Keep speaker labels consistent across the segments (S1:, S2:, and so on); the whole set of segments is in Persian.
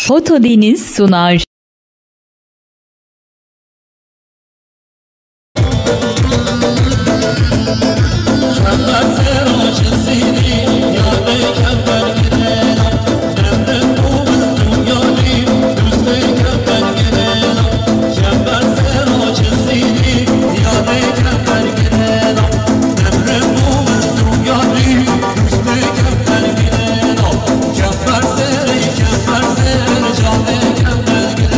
S1: Foto Deniz sunar.
S2: Keffer seri, keffer seri, cane keffer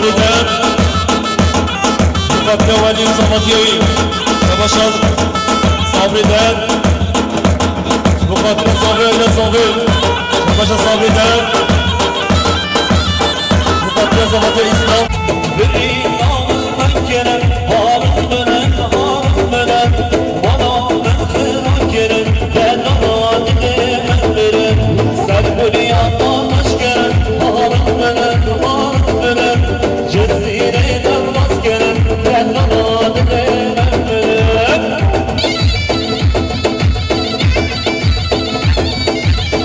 S1: صابري دار شوفك يا ولي صمتيوي تباشر صابري دار شوفك صابري صابري تباشر صابري دار شوفك يا صمتي الإسلام
S2: بالإيمان فكرت هارب بلد هارب بلد ولا بخير كرت لأن راجل مهبرت سلبني الله مشكرت هارب بلد هارب بلد جزيرة درس كرت لأن راجل مهبرت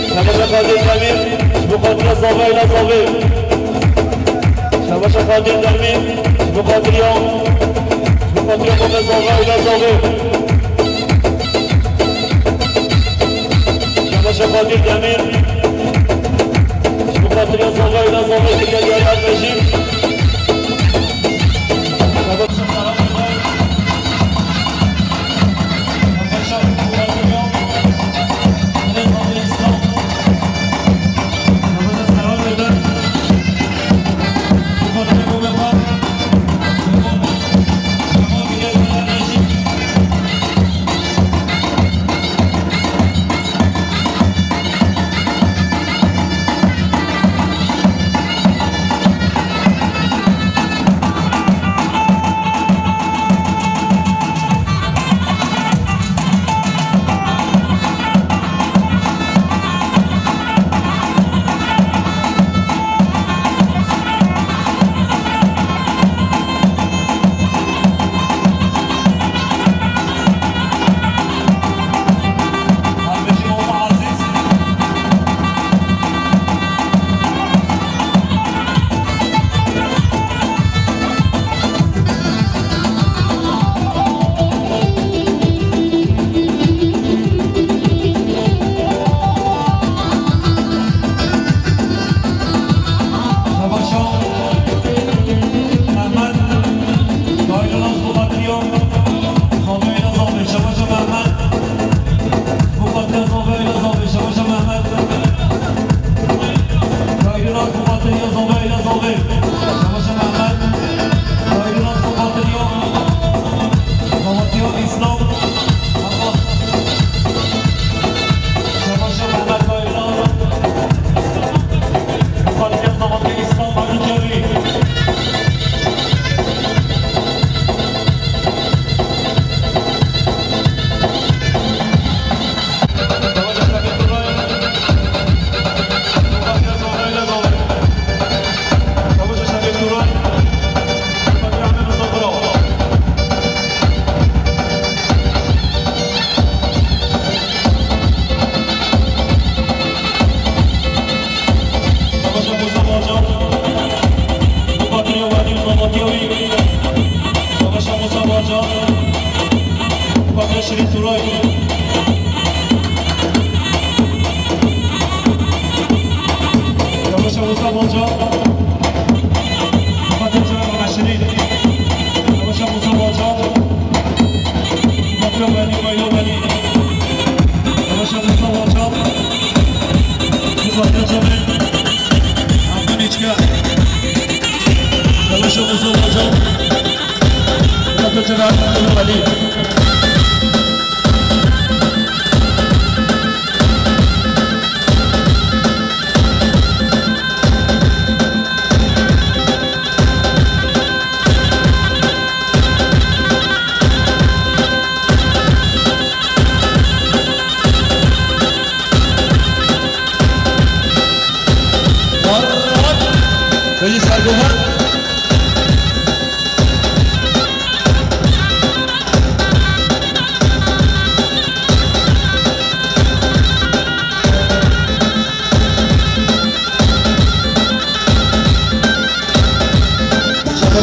S2: شباشا خادم دمير بخاطر صابر صابر شباشا خادم دمير بخاطر يوم بزاغه إلى زاغه شباشا خادم دمير بخاطر يا زاغه إلى زاغه دیگه دیگر بشیم شباشا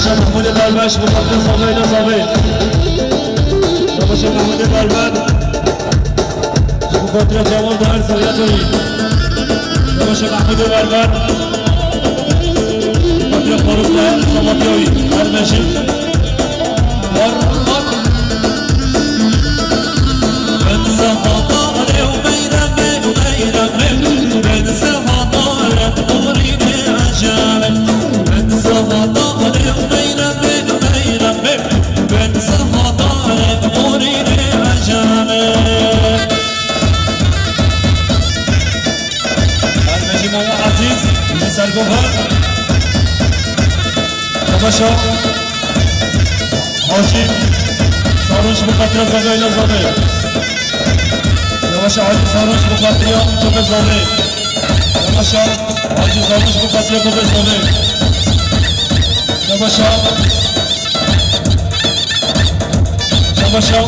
S2: سلام
S1: محمود قلبش بخاطر صابر إلى صابر شباشا محمود قلبش بخاطر جوان دهر سویتوی شباشا محمود قلبش بخاطر فاروق دهر صمتیوی قلبشی من سفاداره و بیرمه من سفاداره قولین عجبه من سفاداره باشا حاجی ساروش بخاطر زغیل زاده باشا حاجی ساروش بخاطر کوب زاده باشا حاجی ساروش بخاطر کوب زاده باشا باشا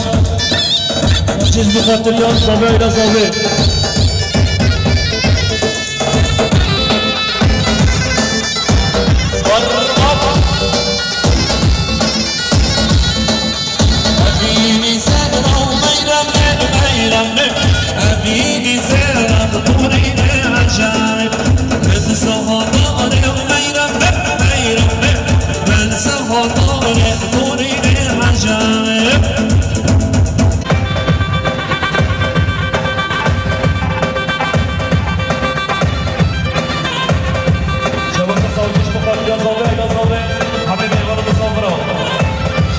S1: حاجی بخاطر زغیل زاده
S3: أبيني زينب طولي عجايب من سهطاني وميرم من سهطاني طولي عجايب شبكة صوتيش بخاطر يا زوي يا زوي حبيبي غرب صفرا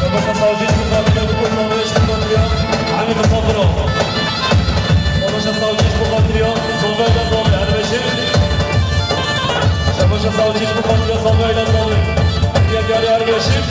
S3: شبكة صوتيش بخاطر بكل زويش بخاطر حبيبي صفرا شباشا صوتيش بخاطر يا زوي يا زوي أنا بشير شباشا صوتيش بخاطر يا زوي يا زوي يا جاري أرجشير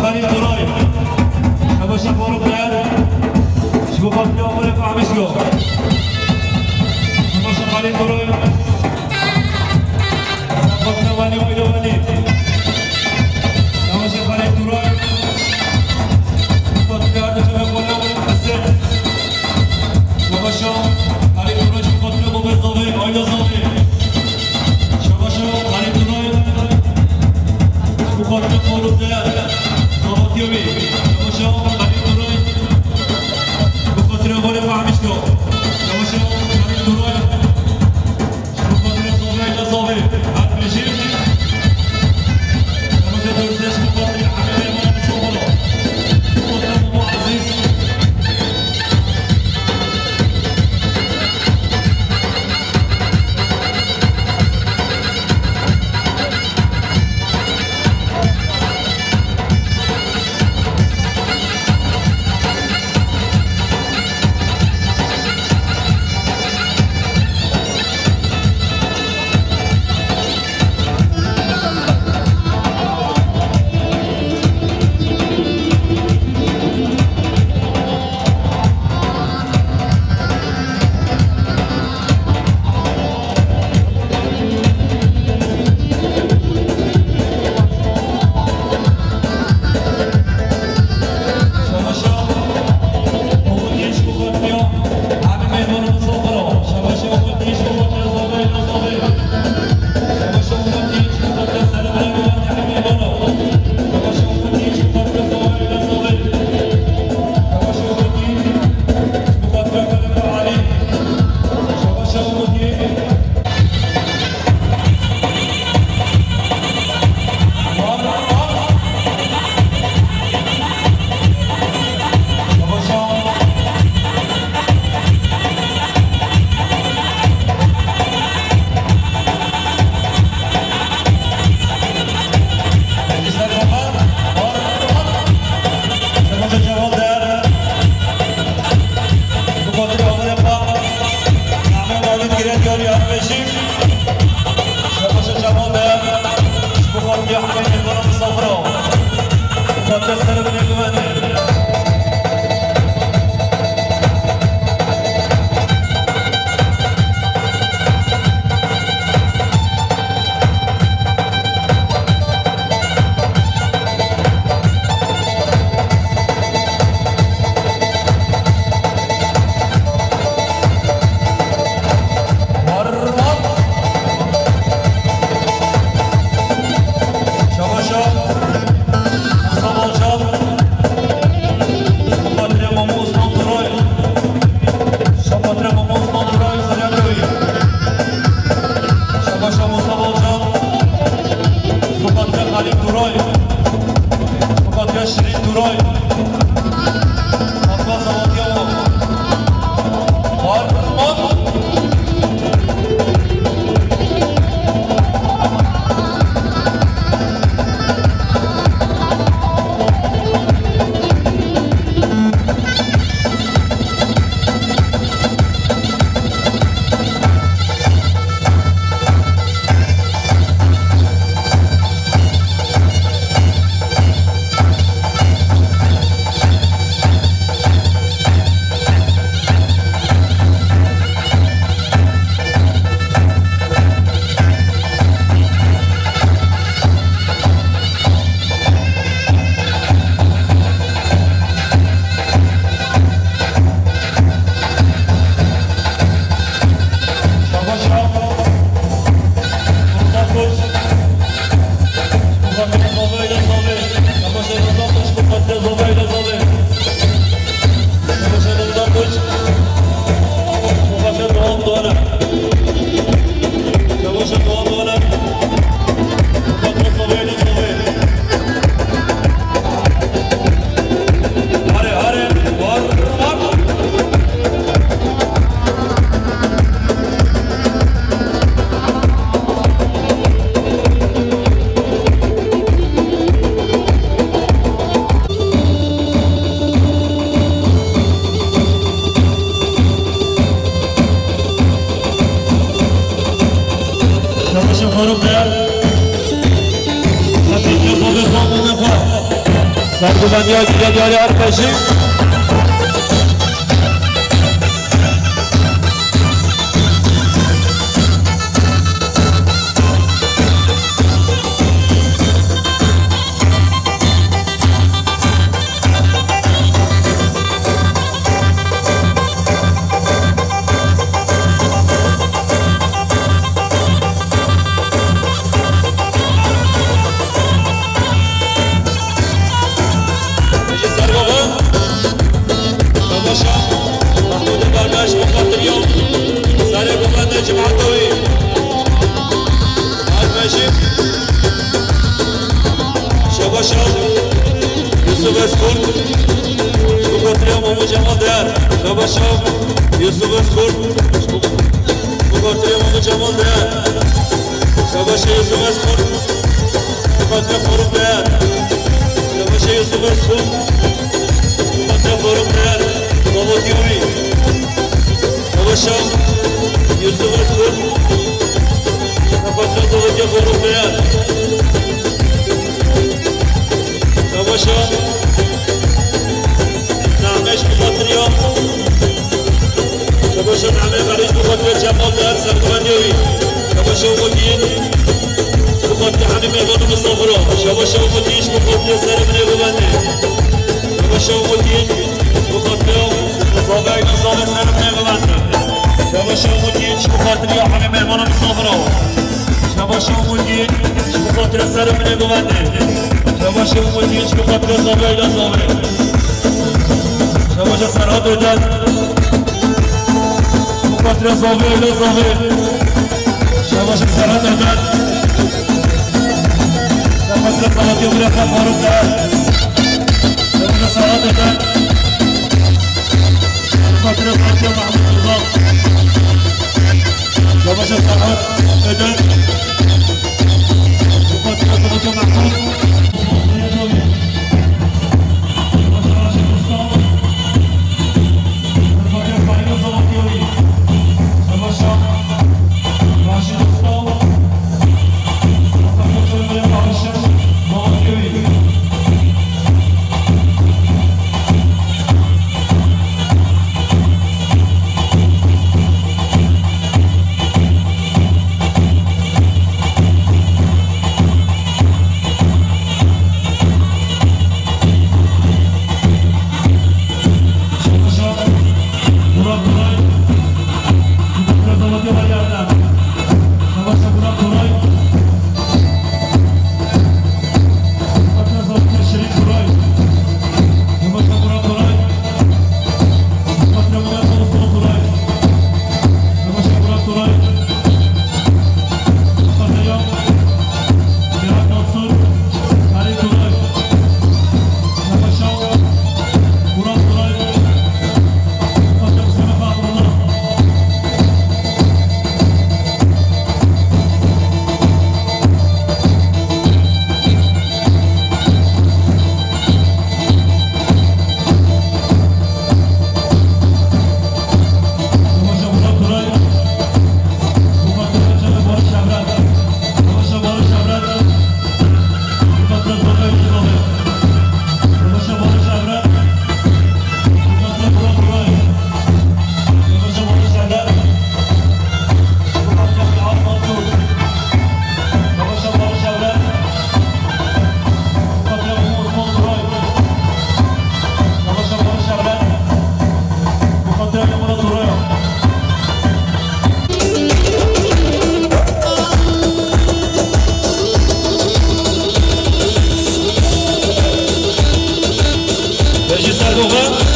S3: خليل دراي ابو شفور بلاد شوف قبل اولك عمشكو ابو خليل دراي وقت ولي ولي ولي ابو خليل دراي وقت قاعد شوف ولا حسن بالا فهمیش کن شما همین دورای شما خاطر صوبه اضافه حد بشید شما درستش بخاطر همه میمان صوبه خودم و عزیز
S2: سرگوبندی ها دیگه دیاری هر کشی
S3: جمال در شباشو یوسف اسکور بخاطر امام جمال در شباش یوسف اسکور بخاطر فاروق در شباش یوسف اسکور بخاطر فاروق در بابا تیوری شباشو یوسف اسکور بخاطر بابا فاروق در شباشو نعمش بخاطر شباشو نعمه غریش بخاطر جمال در سرگوندیوی شباشو مدین بخاطر همه مهمان مسافرها شباشو مدینش بخاطر سر منه ببنده شباشو مدین بخاطر صابعی نظام سر منه ببنده شباشو مدینش بخاطر یا همه مهمان مسافرها شباشو مدینش بخاطر سر منه ببنده شباشو مدینش بخاطر صابعی نظامه شباشو سرها دادن بخاطر صابعی نظامه شباش سرها دادن بخاطر صلاتی و برکت فاروق در شباش سرها دادن بخاطر صلاتی و محمود رضا شباش سرها دادن بخاطر صلاتی و محمود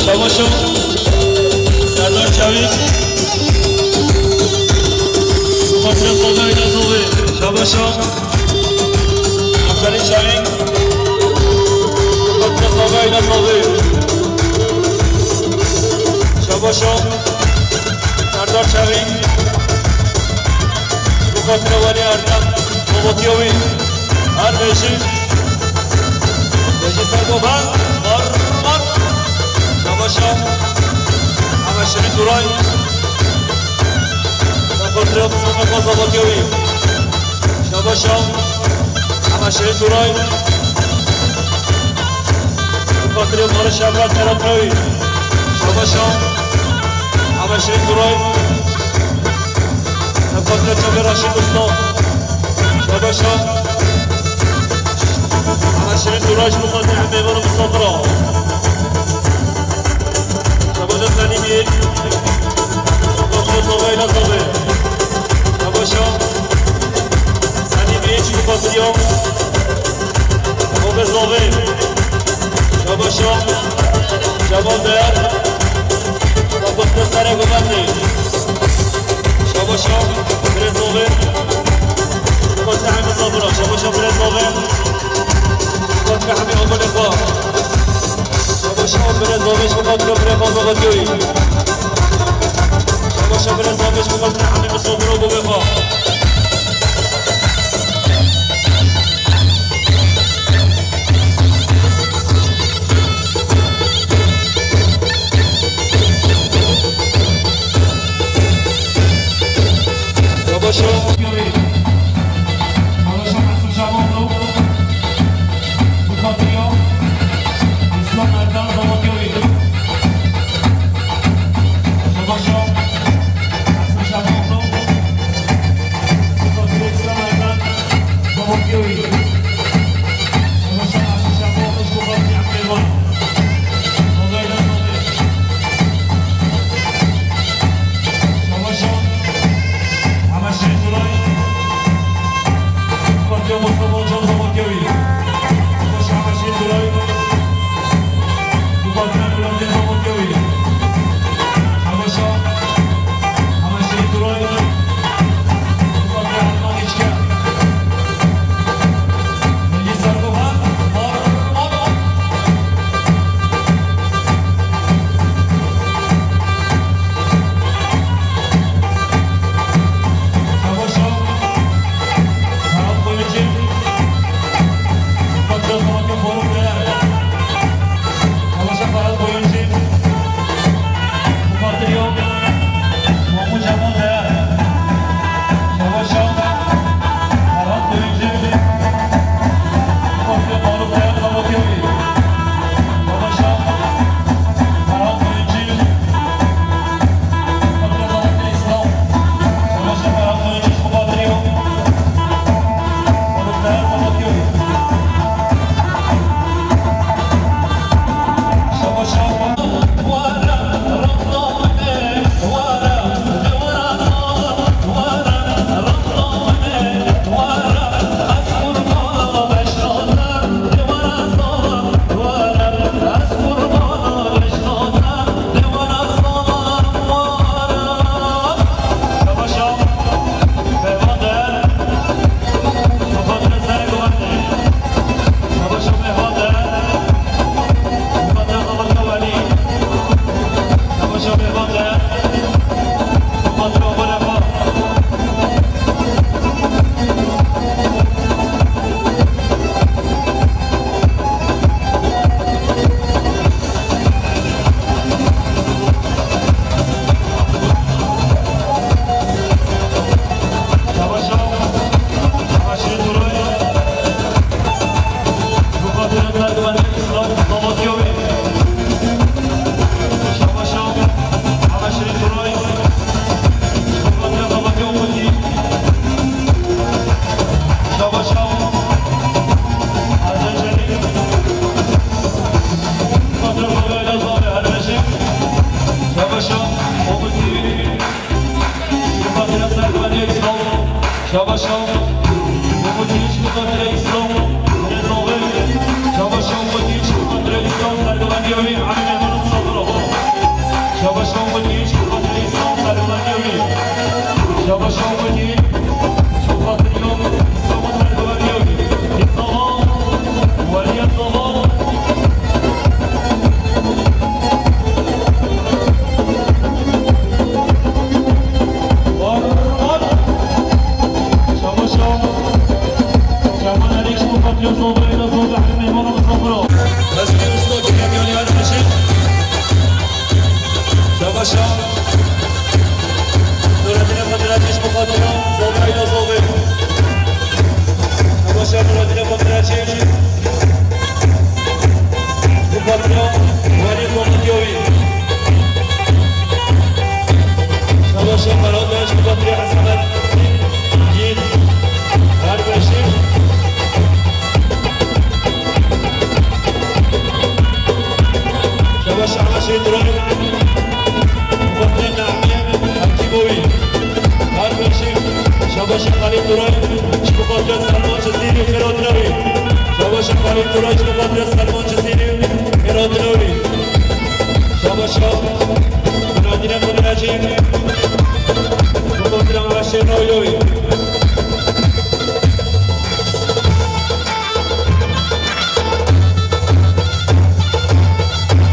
S3: شباشو سردار چاوی بخاطر صابعی نظامه شباشو افضلی چاوی بخاطر صابعی نظامه شباشو سردار چاوی بخاطر ولی اردم باباتیوی هر بشی سرگوبن مار شباشو همه شری دورای بخاطر بزرگ بازاباتیوی شباشو همه شری دورای بخاطر مال شبرت ترابروی شباشو همه شری دورای بخاطر جبه راشد دوستان شباشو همه شری دورایش بخاطر میوان مسافرها شباشو زنیمی بخاطر صابعی نظامه شباشو زنیمی چی بخاطر یام خوب زاوه شباشو جوان در بخاطر سر گوبنده شباشو برزاوه بخاطر همه زابرا شباشو برزاوه بخاطر همه آباد خواه شباشو برزاوه زوبش بخاطر برفاز آقاتیوی شباشا برزابش بخاطر همه مسافر رو ببخوا شباشا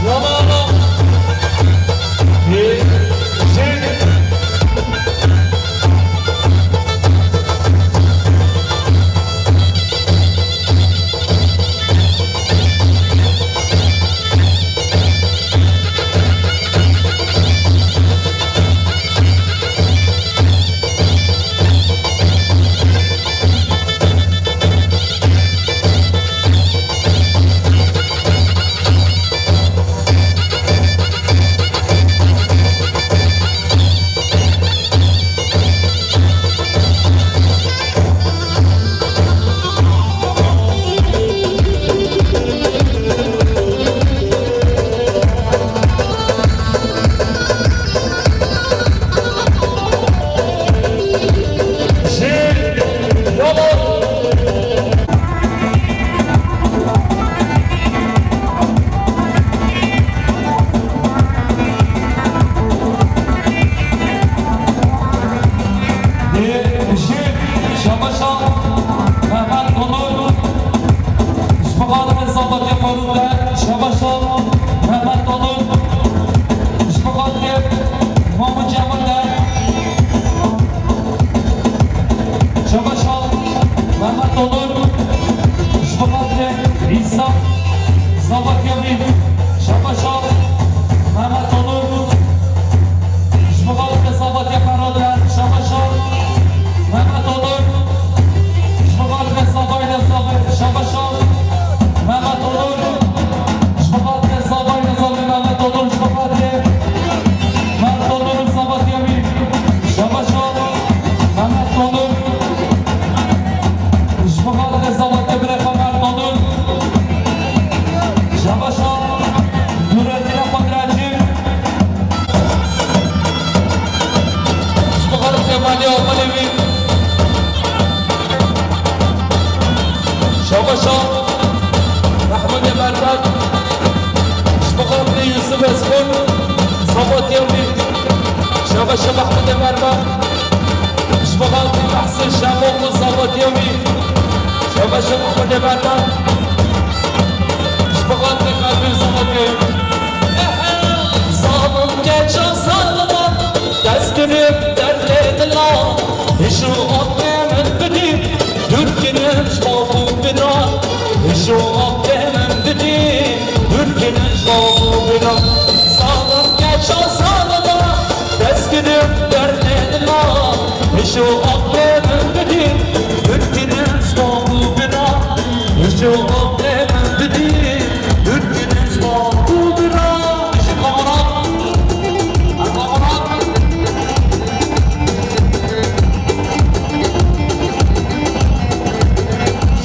S1: Vamos!
S4: محمد جمال در شباشا محمد دادور شباقات عیسی زابطیابی شباشا محمد دادور شباقات زابطی فرادر شباشا محمد دادور شباقات زابای نزابه شباشا محمد دادور شباقات زابای نزابه محمد دادور شباقات محمد دادور زابطیابی شباشا محمد دادور شباقات زابطی برای محمد دادور شباشا نورالدین خودراجی شباقات مالی آقلیوی شباشا محمود برباد شباقات یوسف اسکون زابطیابی شباشا محمود برباد شباقات محسن شباق زابطیابی شباشا محمود برباد شباقات قلبی زابطیابی زابم geçen sağlam destlerim derlediler şu akdemin bidim Türkiye'nin şabu bina şu akdemin bidim Türkiye'nin şabu bina Zalım geçen sağlam destlerim derlediler şu akdemin bidim Türkiye'nin şabu bina şu akdemin bidim Türkiye'nin şabu bina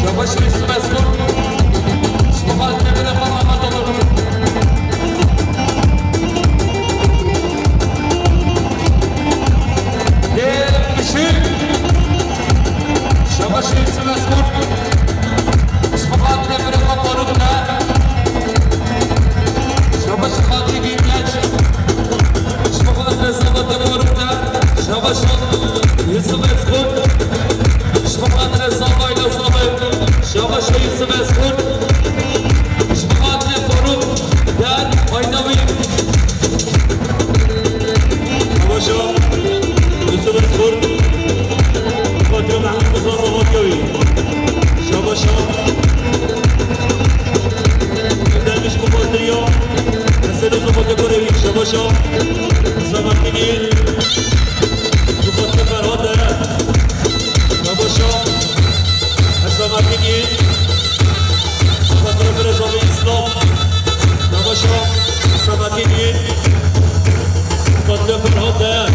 S4: Şabaşı Yusuf Eskur Şabahat Nebile Karamat olur Değermişim Şabaşı Yusuf Eskur Şabahat Nebile Kaparımda Şabaşı Fatih Giyimleç Şabahat Nezabat Kaparımda Şabaşı Yusuf Eskur Şabahat Nezabat Kaparımda Şabaşı Yusuf Eskur Şabahat Nefaruk Der Aynavi Şabaşı Yusuf Eskur Fatih Mahmud Musa Zavatyavi Şabaşı Derviş Kupatriya Neseli Zavatya Korevi Şabaşı Zavatini Kupatriya Ferhat Der Şabaşı Zavatini Kupatriya Ferhat İslam Şabaşı Zavatini Kupatriya Ferhat Der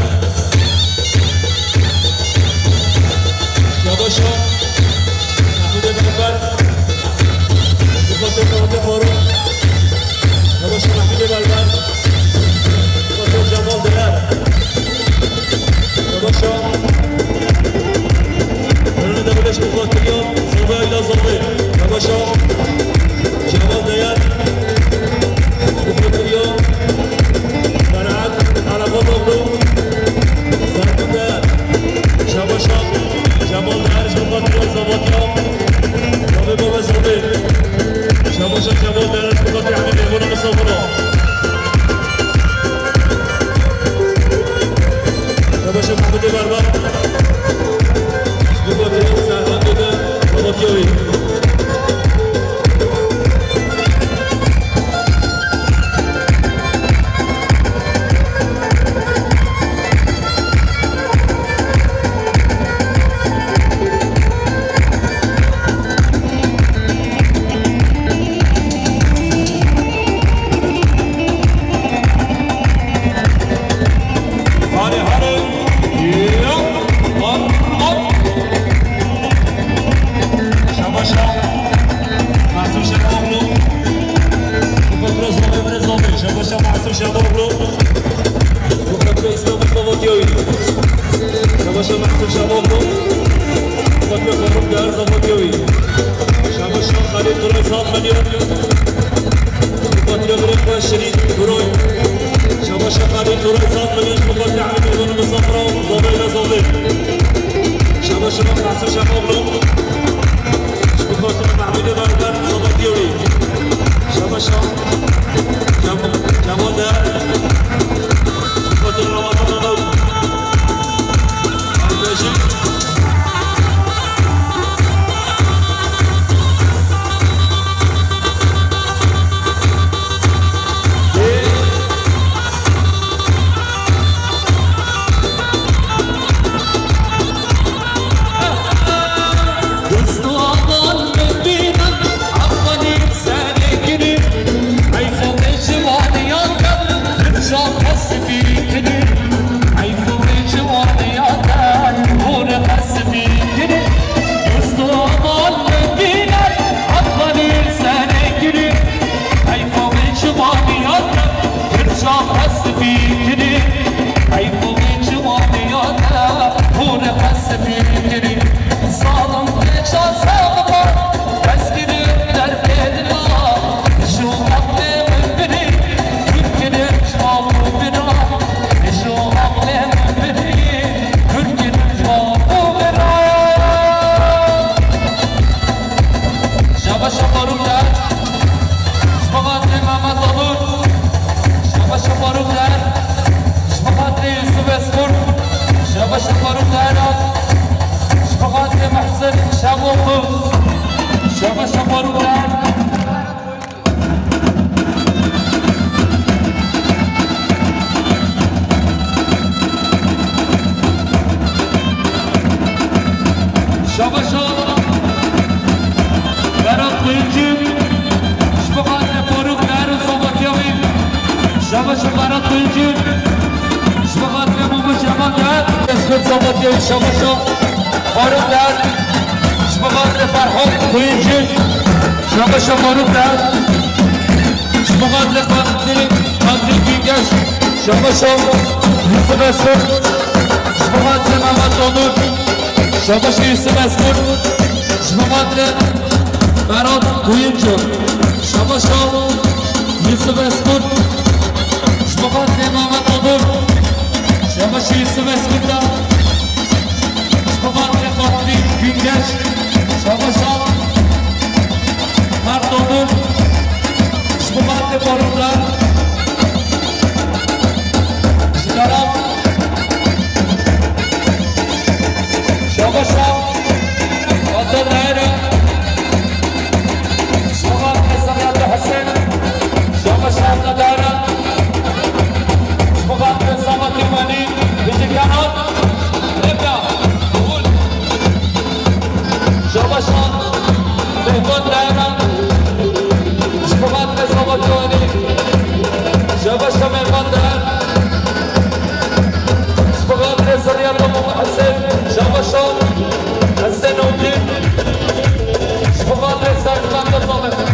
S4: Şabaşı Mahmud Berber Kupatriya Ferhat Faruk Şabaşı Mahmud Berber Kupatriya Cemal Der Şabaşı Önünde birleş Kupatriya Zobay ile Zobay Şabaşı Cemal Der Kupatriya Ferhat Arafat oğlu Serkan Der Şabaşı Cemal Der Kupatriya Zavatya Tabi Baba Zobay Şabaşı Cemal Der Kupatriya Hamid Evonu Musafır'a Şabaşı Mahmud Berber Kupatriya Serkan Der Zavatyavi Şabaşı Mahsun Şaboğlu Kupatriya Faruk Der Zavatyavi Şabaşı Halil Turay Salmaniya Kupatriya Birikba Şirin Turay Şabaşı Halil Turay Salmaniya Kupatriya Hamid Evonu Musafır'a Zobay ile Zobay Şabaşı Mahsun Şaboğlu Kupatriya Mahmud Berber Zavatyavi Şabaşı Cemal Der
S5: شاباش الفاروق الهرم شبغات يا محسن شابوخو شاباش الفاروق الهرم شاباش برات قيلجيب شبغات يا فاروق الهرم صوبات يومي شاباش برات قيلجيب شبغات يا ماما شبغات اسكت صوبات يومي شاباش فاروق الهرم شبغات يا فرحون قيلجيب شاباش فاروق الهرم شبغات يا قادري بيقاش شاباش يوسف اسكت شبغات يا ماما طونور شاباش يوسف اسكت شبغات يا فراد قيلجيب شاباش يوسف اسكت شبغات يا ماما طونور شاباش يوسف اسكت شبغات يا قادري بيقاش شاباش مردمون شبغات فاروق الهرم شدارم شاباش قدر الهرم شبغات سميات حسين شاباش قدر شبغات صمت يماني بيجي كانت نبدا قول شاباش بهبط الهرم شبغات صمت يماني شاباش بهبط الهرم شبغات سميات حسين شاباش حسين ودين شبغات سميات صمت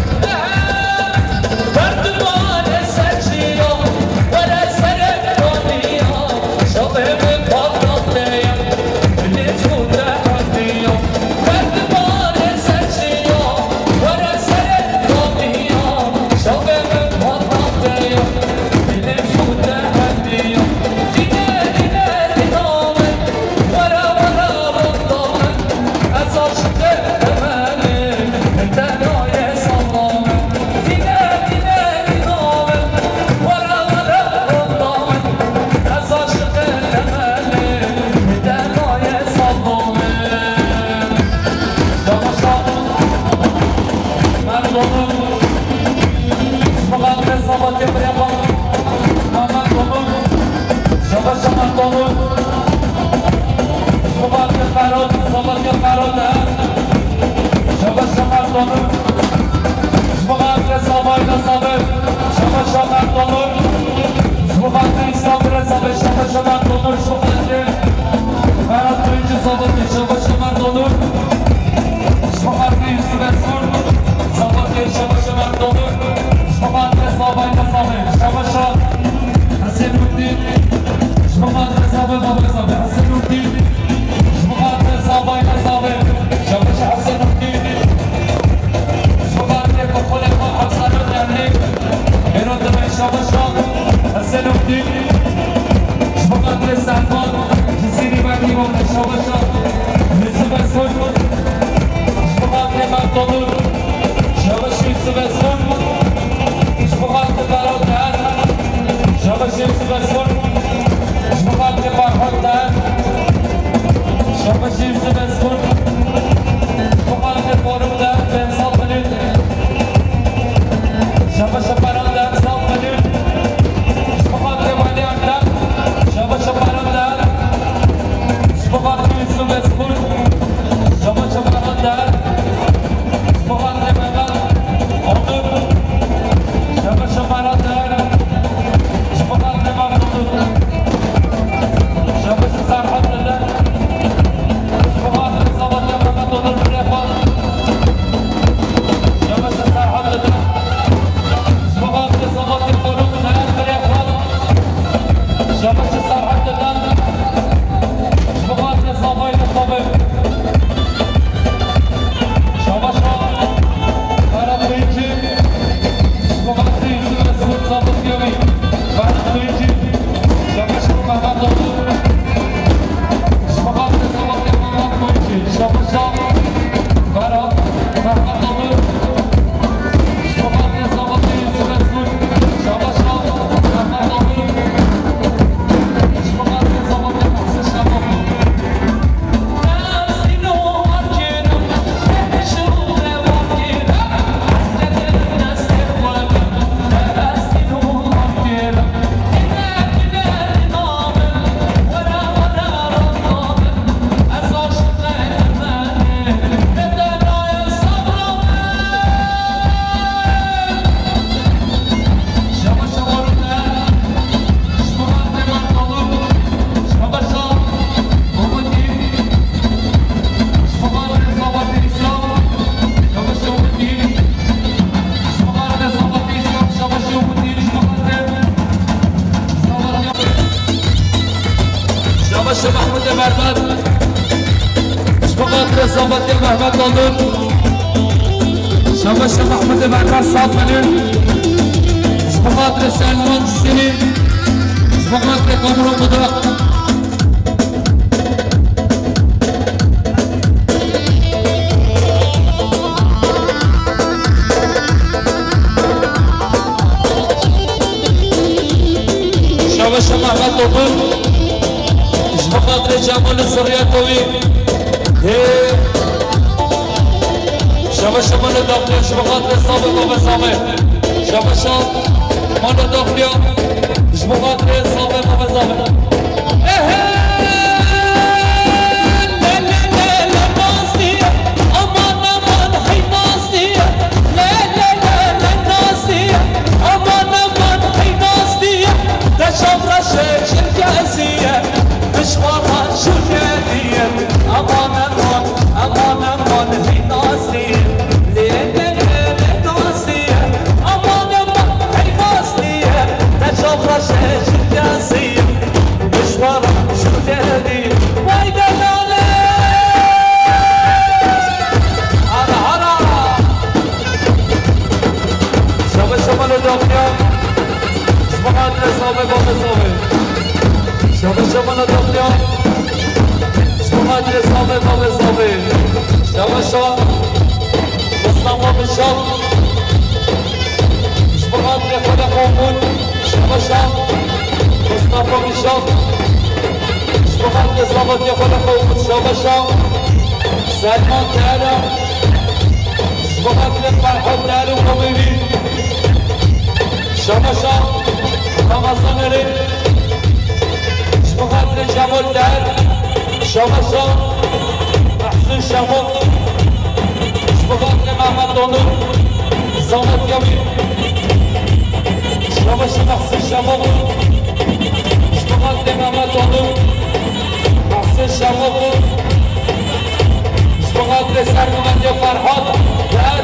S5: شاباش محمود مرمد بخاطر صابت محمد دادون شاباش محمود مرمد 100 میلیون بخاطر سلمان سینی بخاطر کامران مدرق شاباش محمد دادون بخاطر جمال سریعتوی شاباش مال داخلیش بخاطر صابه بابا صابه شاباش مال داخلیا بخاطر صابه بابا صابه سلمان تعالى بخاطر فرحات تعالى وقومي شمشا رمضان ري بخاطر جمال تعالى شمشا احسن شمال بخاطر محمد دانون زامت يمين شمشا احسن شمال بخاطر محمد دانون احسن شمال بخاطر سرمند فرحات بعد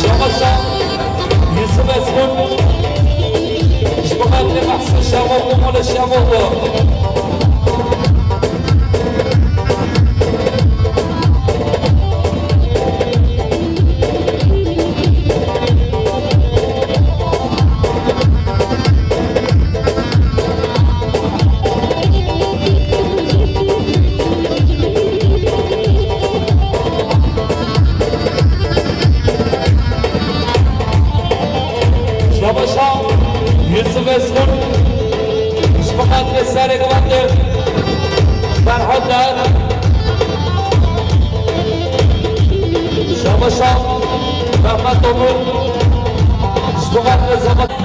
S5: شماشا يوسف اسمون بخاطر محسن شمال ومال شمال يوسف اسمون بخاطر سرق وقت فرحات دار شماشا محمد دانون بخاطر زمان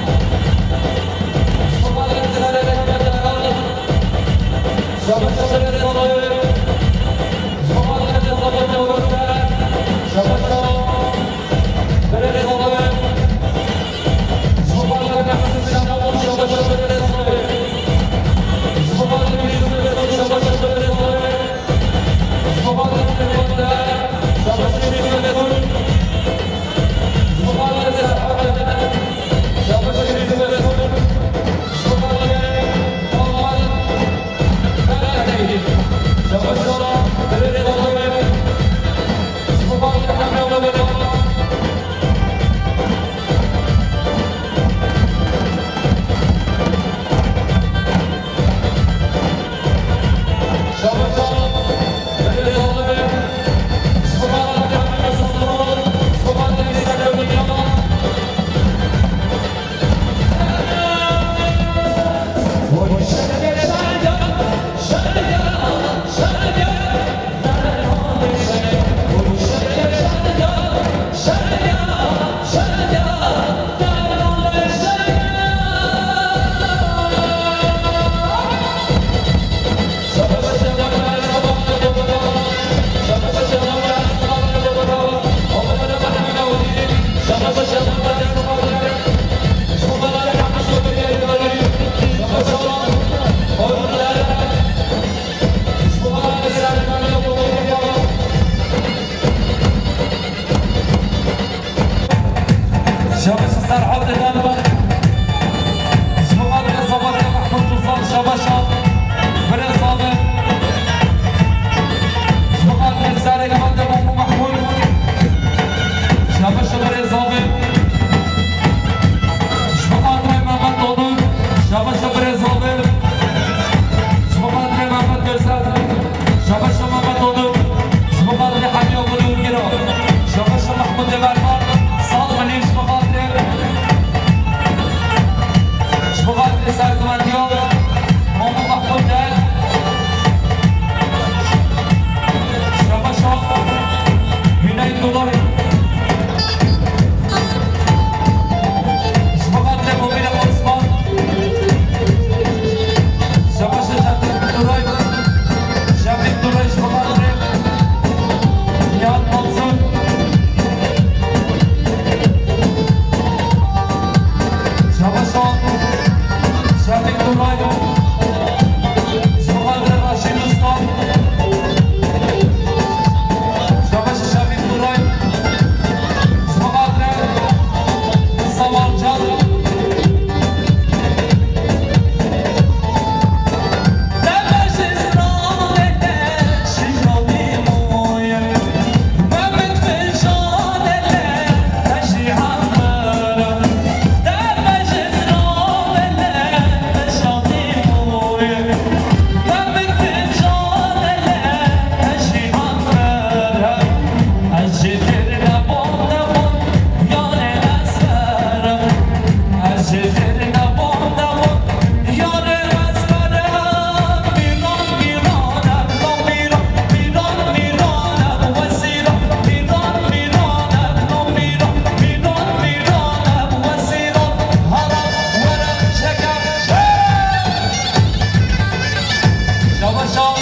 S5: شبشان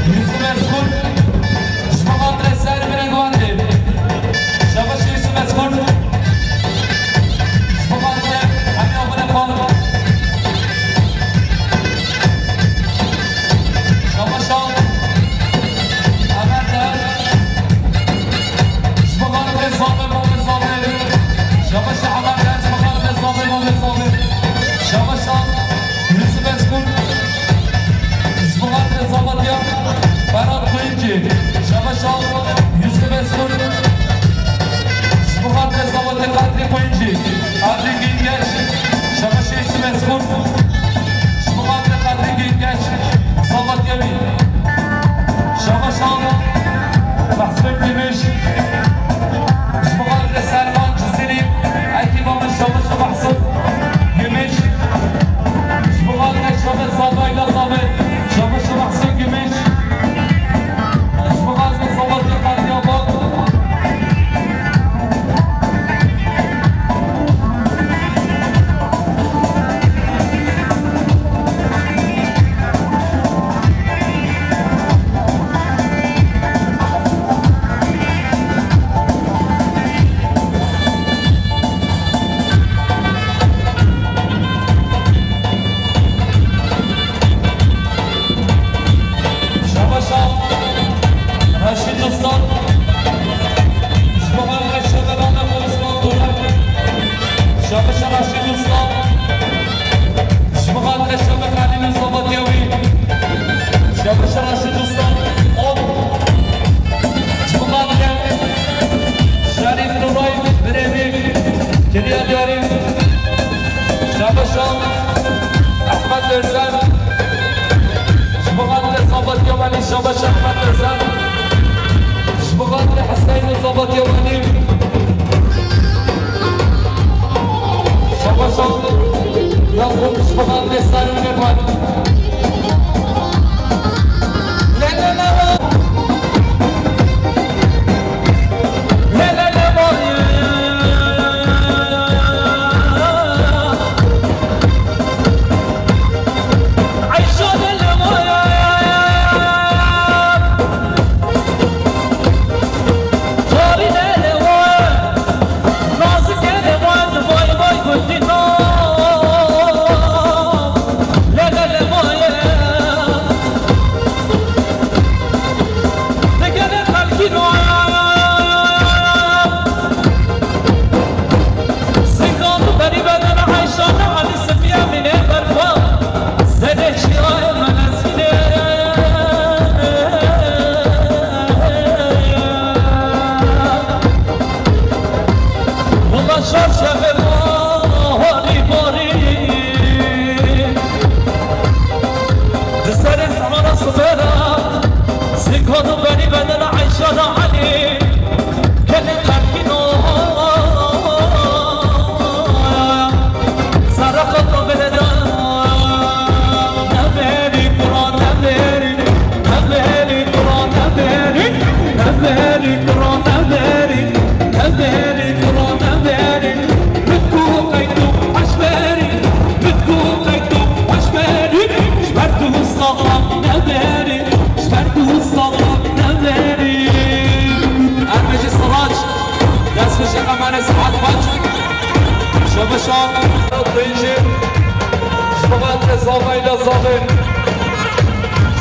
S5: یوسف اسکول شبخاطر سر برگوانده شبش یوسف اسکول شبخاطر همین آبونه خانم شبشان امرده شبخاطر زامن مومن زامن شبش امرده شبخاطر زامن مومن زامن شبشان یوسف اسکول شبخاطر زامدیا برات کوینجی شبشان یوسف اسکول شبخاطر زامد قدری کوینجی قدری گینگش شبش یوسف اسکول شبخاطر قدری گینگش زامدیا بی شبشان محسوب دیمش شبخاطر سلمان جزیری ایتیمام شبش محسوب دیمش شبخاطر شبش زادایلا زامد شبش محسوب دیمش شبخاطر زامدیا قدری آباد شبشان قیچی شبخاطر زامایلا زامن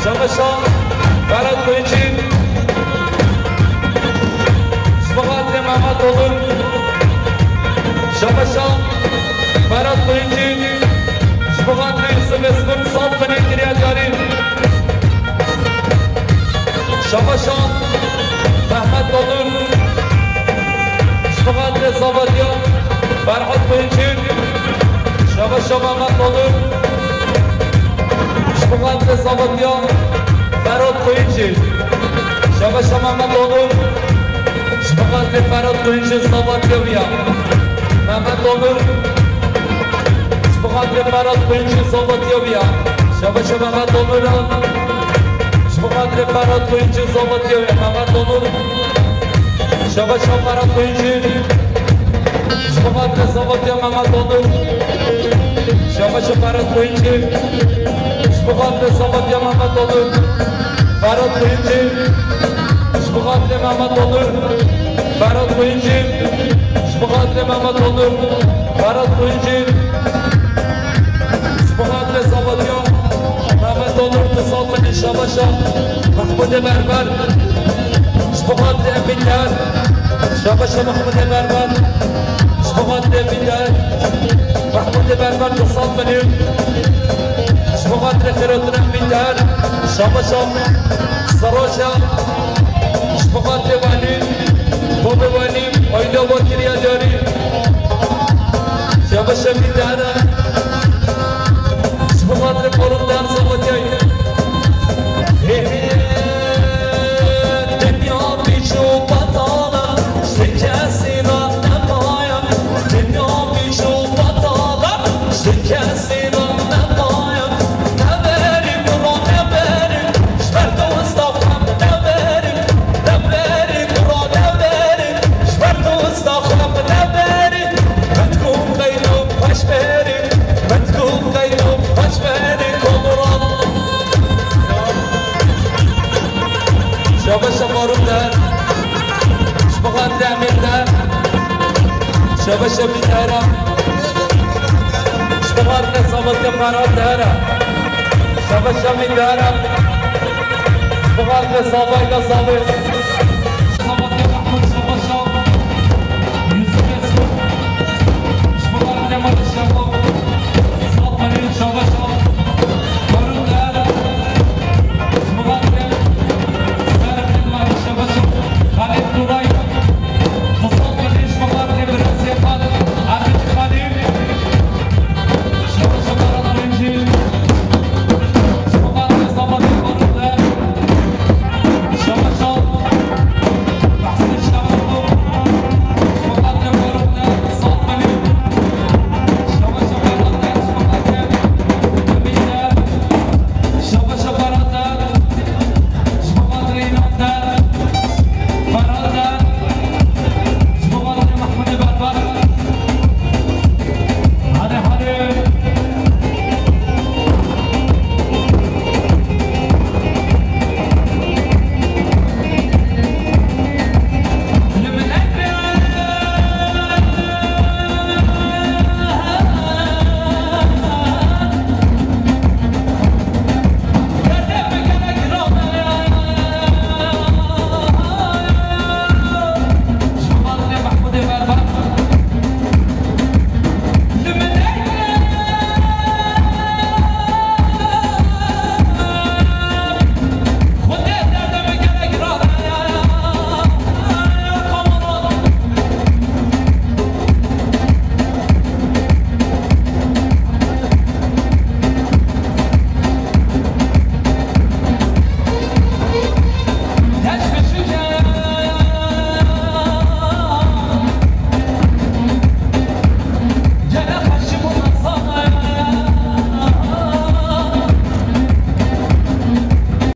S5: شبشان برات قیچی شبخاطر محمد اولون شبشان برات قیچی شبخاطر یوسف اسکول صاف بنی کریادیاری شبشان محمد اولون شبخاطر زامدیا فرحات کوینچین شبشان محمد اولون شبخاطر زامدیا فراد کوینچین شبشان محمد اولون شبخاطر فراد کوینچین زامدیا بیا محمد اولون شبخاطر فراد کوینچین زامدیا بیا شبشان محمد اولون شبخاطر فراد کوینچین زامدیا بیا محمد اولون شبشان فراد کوینچین شبخاطر زامدیا محمد اولون شاباش فراد کوینچی شبخاطر صابت یا محمد اولور فراد کوینچی شبخاطر محمد اولور فراد کوینچی شبخاطر محمد اولور فراد کوینچی شبخاطر صابت یا محمد اولور تصال من شاباشا محمود بربر شبخاطر امین‌دار شاباشا محمود بربر شبخاطر امین‌دار محمود بربر تصال منیم شبخاطر خیراتر امین‌دار شاباشا سراشا شبخاطر ولی باب ولی آیدا با کریا داری شاباشا امین‌دار شبخاطر پروندار زبطی دنیا بیشو بطالم شکسی را نمایم دنیا بیشو بطالم شکسی را نمایم نبریم برا نبریم شبر دوستاخم نبریم نبریم برا نبریم شبر دوستاخم نبریم متکون قیدو پش بریم متکون قیدو پش بریم کمران شاباش مارون در شبخاطر امیر در شاباش امیر دارم شبخاطر صابت فراد دارم شاباش امیر دارم شبخاطر صابت یا صابت صابت محمود شاباشا یوسف یسوع شبخاطر مارون